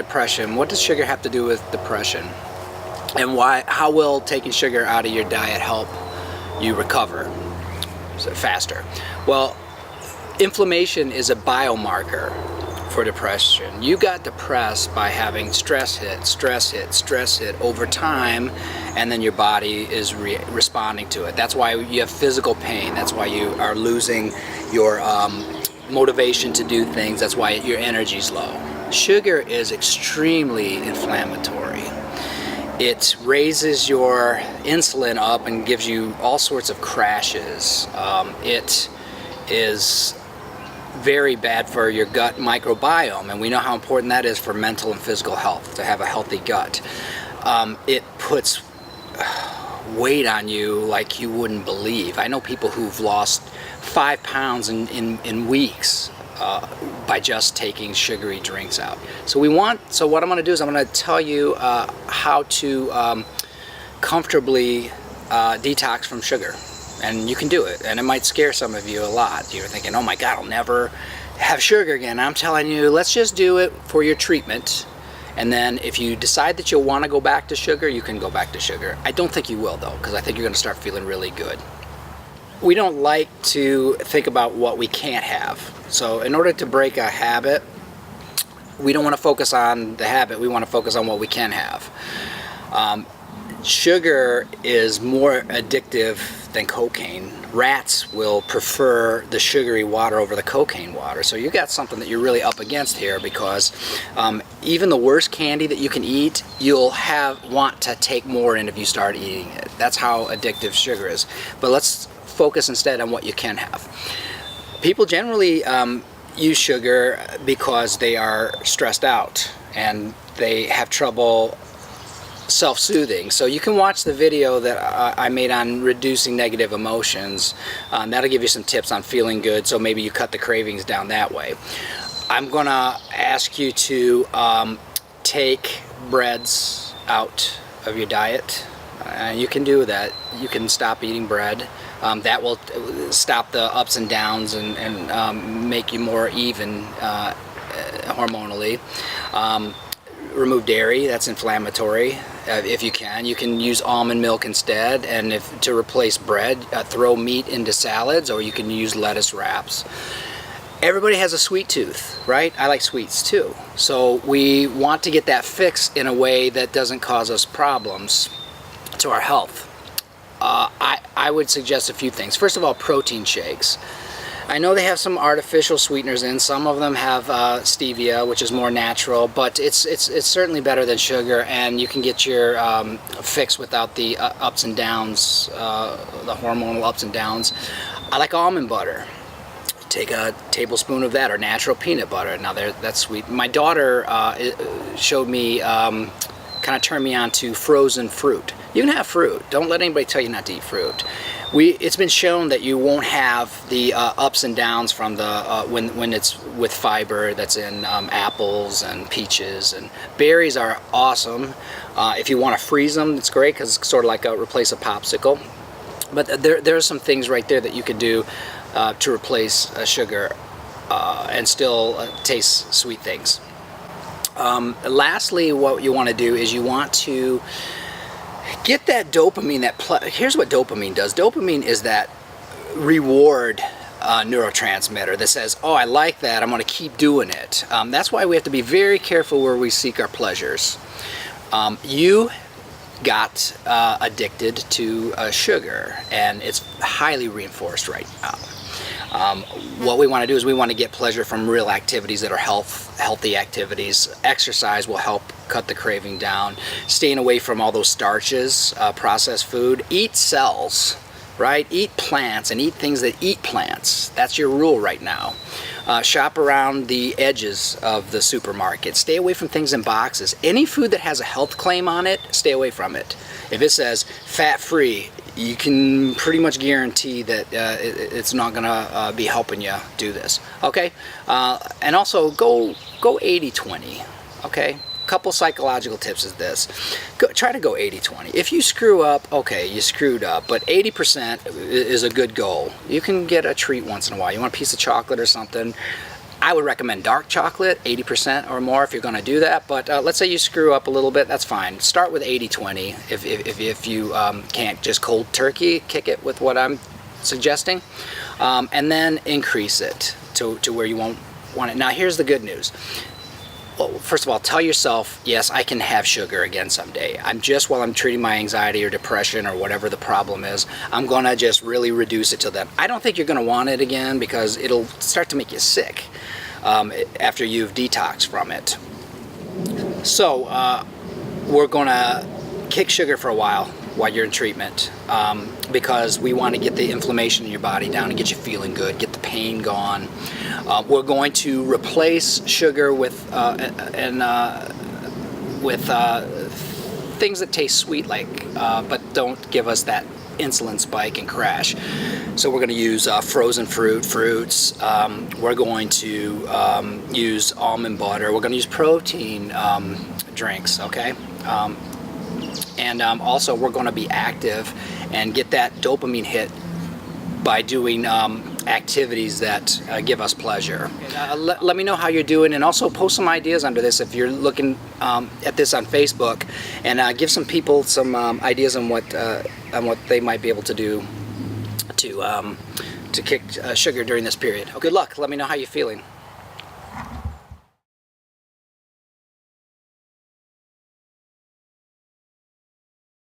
depression. What does sugar have to do with depression? And how will taking sugar out of your diet help you recover faster? Well, inflammation is a biomarker for depression. You got depressed by having stress hit over time, and then your body is responding to it. That's why you have physical pain. That's why you are losing your motivation to do things. That's why your energy's low. Sugar is extremely inflammatory. It raises your insulin up and gives you all sorts of crashes. It is very bad for your gut microbiome, and we know how important that is for mental and physical health, to have a healthy gut. It puts weight on you like you wouldn't believe. I know people who've lost 5 pounds in weeks by just taking sugary drinks out. So what I'm going to do is I'm going to tell you how to comfortably detox from sugar. And you can do it, and it might scare some of you a lot. You're thinking, oh my God, I'll never have sugar again. I'm telling you, let's just do it for your treatment. And then if you decide that you'll want to go back to sugar, you can go back to sugar. I don't think you will, though, because I think you're going to start feeling really good. We don't like to think about what we can't have. So in order to break a habit, we don't want to focus on the habit. We want to focus on what we can have. Sugar is more addictive than cocaine. Rats will prefer the sugary water over the cocaine water. So you got something that you're really up against here, because even the worst candy that you can eat, you'll want to take more in if you start eating it. That's how addictive sugar is. But let's focus instead on what you can have. People generally use sugar because they are stressed out and they have trouble self-soothing. So you can watch the video that I made on reducing negative emotions. That'll give you some tips on feeling good, so maybe you cut the cravings down that way. I'm gonna ask you to take breads out of your diet. You can do that. You can stop eating bread. That will stop the ups and downs and make you more even hormonally. Remove dairy, that's inflammatory. If you can use almond milk instead, and to replace bread, throw meat into salads, or you can use lettuce wraps. Everybody has a sweet tooth, right? I like sweets too. So we want to get that fixed in a way that doesn't cause us problems to our health. I would suggest a few things. First of all, protein shakes. I know they have some artificial sweeteners in. Some of them have stevia, which is more natural, but it's certainly better than sugar, and you can get your fix without the ups and downs, the hormonal ups and downs. I like almond butter. Take a tablespoon of that, or natural peanut butter. Now that's sweet. My daughter showed me, kind of turned me on to frozen fruit. You can have fruit. Don't let anybody tell you not to eat fruit. It's been shown that you won't have the ups and downs from the when it's with fiber that's in apples and peaches, and berries are awesome. If you want to freeze them, it's great, because it's sort of like replace a popsicle. But there are some things right there that you could do to replace sugar and still taste sweet things. Lastly, what you want to do is you want to get that dopamine. Here's what dopamine does. Dopamine is that reward neurotransmitter that says, oh, I like that, I'm going to keep doing it. That's why we have to be very careful where we seek our pleasures. You got addicted to sugar, and it's highly reinforced right now. What we want to do is we want to get pleasure from real activities that are healthy activities. Exercise will help cut the craving down. Staying away from all those starches, processed food. Eat cells, right? Eat plants and eat things that eat plants. That's your rule right now. Shop around the edges of the supermarket. Stay away from things in boxes. Any food that has a health claim on it, stay away from it. If it says fat-free, you can pretty much guarantee that it's not going to be helping you do this. Okay? And also, go 80-20. Okay? Couple psychological tips is this. Try to go 80-20. If you screw up, okay, you screwed up, but 80% is a good goal. You can get a treat once in a while. You want a piece of chocolate or something, I would recommend dark chocolate, 80% or more if you're going to do that. But let's say you screw up a little bit, that's fine. Start with 80-20 if you can't just cold turkey kick it with what I'm suggesting, and then increase it to where you won't want it. Now here's the good news. Well, first of all, tell yourself, yes, I can have sugar again someday. While I'm treating my anxiety or depression or whatever the problem is, I'm going to just really reduce it to them. I don't think you're going to want it again because it'll start to make you sick after you've detoxed from it. So we're going to kick sugar for a while you're in treatment, because we want to get the inflammation in your body down and get you feeling good, get the pain gone. We're going to replace sugar with things that taste sweet, but don't give us that insulin spike and crash. So we're going to use frozen fruits. We're going to use almond butter. We're going to use protein drinks. Okay. And also we're going to be active and get that dopamine hit by doing activities that give us pleasure. Let me know how you're doing, and also post some ideas under this if you're looking at this on Facebook, and give some people some ideas on what they might be able to do to kick sugar during this period. Good luck. Let me know how you're feeling.